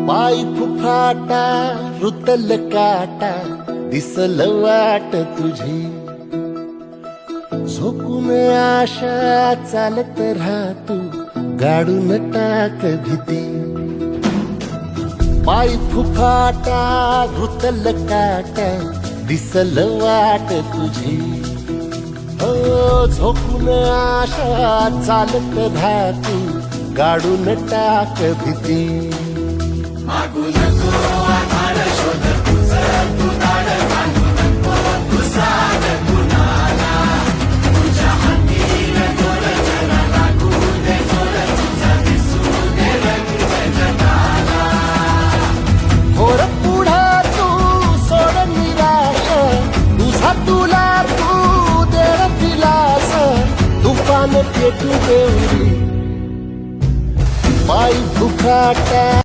पाय फुफाटा रुतल काटा दिसल वाट तुझी झोकून आशा चालत राहतू गाडून टाक भीती पाय फुफाटा रुतल काटा दिसल वाट तुझी हो झोकून आशा चालत राहतू गाडून टाक भीती मागू नको आधार शोध तुझं तू दाड घालू नको तुझा गुणाला तुझ्या हातीन दोर जरा लागू दे जोर तुझा दिसू दे रंग जगाला होर पुढा तू सोड निराश तुझा तुला तू दे दिलास तुफान पेटू देऊरी पाय फुफाटा